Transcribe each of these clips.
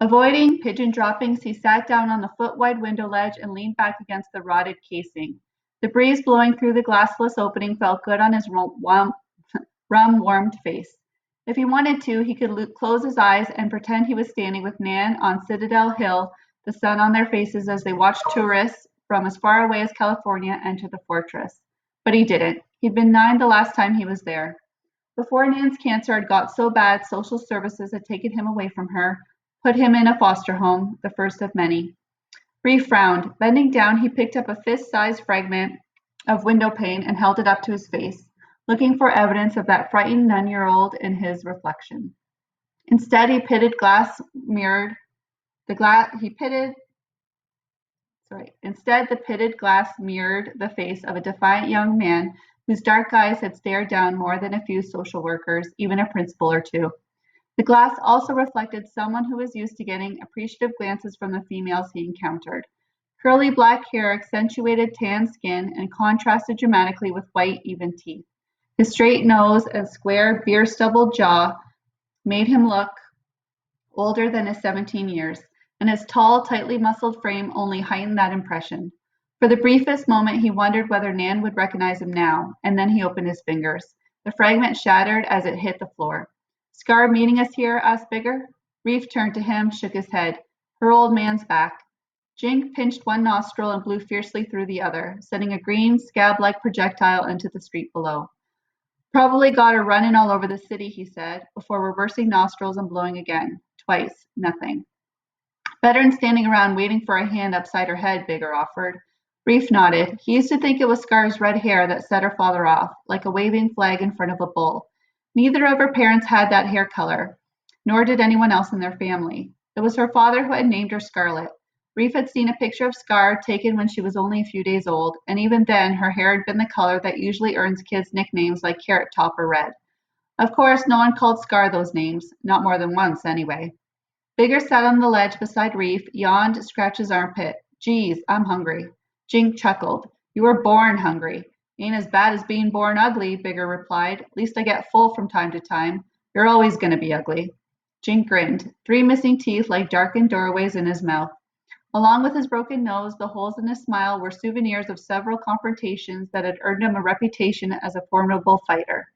Avoiding pigeon droppings, he sat down on the foot-wide window ledge and leaned back against the rotted casing. The breeze blowing through the glassless opening felt good on his rum-warmed face. If he wanted to, he could close his eyes and pretend he was standing with Nan on Citadel Hill, the sun on their faces as they watched tourists from as far away as California enter the fortress. But he didn't. He'd been 9 the last time he was there. Before Nan's cancer had got so bad, social services had taken him away from her, put him in a foster home, the first of many. Reef frowned. Bending down, he picked up a fist-sized fragment of window pane and held it up to his face, looking for evidence of that frightened 9-year-old in his reflection. Instead, the pitted glass mirrored the face of a defiant young man whose dark eyes had stared down more than a few social workers, even a principal or two. The glass also reflected someone who was used to getting appreciative glances from the females he encountered. Curly black hair accentuated tan skin and contrasted dramatically with white, even teeth. His straight nose and square, beer-stubbled jaw made him look older than his 17 years, and his tall, tightly muscled frame only heightened that impression. For the briefest moment, he wondered whether Nan would recognize him now, and then he opened his fingers. The fragment shattered as it hit the floor. "Scar meeting us here?" asked Bigger. Reef turned to him, shook his head. "Her old man's back." Jink pinched one nostril and blew fiercely through the other, sending a green, scab-like projectile into the street below. "Probably got her running all over the city," he said, before reversing nostrils and blowing again. Twice. Nothing. "Better than standing around waiting for a hand upside her head," Bigger offered. Reef nodded. He used to think it was Scar's red hair that set her father off, like a waving flag in front of a bull. Neither of her parents had that hair color, nor did anyone else in their family. It was her father who had named her Scarlet. Reef had seen a picture of Scar taken when she was only a few days old, and even then her hair had been the color that usually earns kids nicknames like Carrot Top or Red. Of course, no one called Scar those names, not more than once anyway. Bigger sat on the ledge beside Reef, yawned, scratched his armpit. "Geez, I'm hungry." Jink chuckled. "You were born hungry." "Ain't as bad as being born ugly," Bigger replied. "At least I get full from time to time. You're always going to be ugly." Jink grinned, 3 missing teeth like darkened doorways in his mouth. Along with his broken nose, the holes in his smile were souvenirs of several confrontations that had earned him a reputation as a formidable fighter.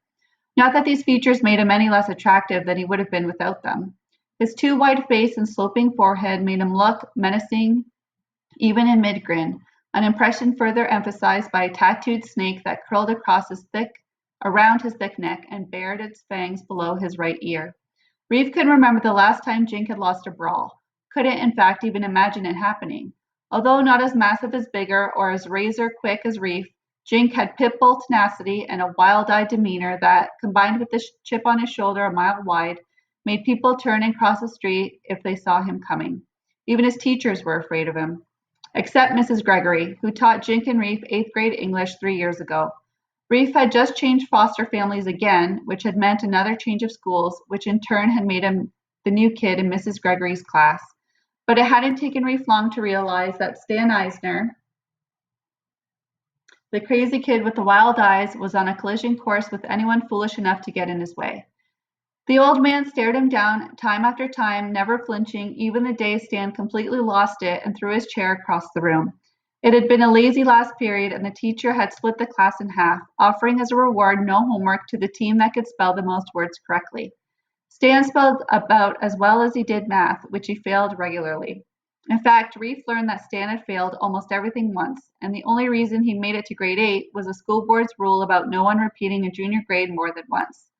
Not that these features made him any less attractive than he would have been without them. His too wide face and sloping forehead made him look menacing even in mid-grin, an impression further emphasized by a tattooed snake that curled around his thick neck and bared its fangs below his right ear. Reef couldn't remember the last time Jink had lost a brawl. Couldn't, in fact, even imagine it happening. Although not as massive as Bigger or as razor-quick as Reef, Jink had pit-bull tenacity and a wild-eyed demeanor that, combined with the chip on his shoulder a mile wide, made people turn and cross the street if they saw him coming. Even his teachers were afraid of him. Except Mrs. Gregory, who taught Jink and Reef 8th grade English 3 years ago. Reef had just changed foster families again, which had meant another change of schools, which in turn had made him the new kid in Mrs. Gregory's class. But it hadn't taken Reef long to realize that Stan Eisner, the crazy kid with the wild eyes, was on a collision course with anyone foolish enough to get in his way. The old man stared him down time after time, never flinching, even the day Stan completely lost it and threw his chair across the room. It had been a lazy last period, and the teacher had split the class in half, offering as a reward no homework to the team that could spell the most words correctly. Stan spelled about as well as he did math, which he failed regularly. In fact, Reef learned that Stan had failed almost everything once, and the only reason he made it to grade 8 was the school board's rule about no one repeating a junior grade more than once.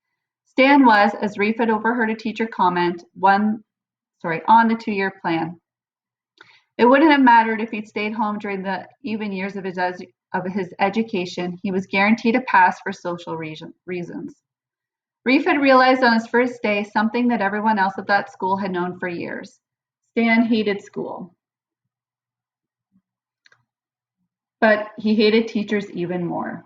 Stan was, as Reef had overheard a teacher comment, on the 2-year plan. It wouldn't have mattered if he'd stayed home during the even years of his education. He was guaranteed a pass for social reasons. Reef had realized on his first day something that everyone else at that school had known for years. Stan hated school. But he hated teachers even more.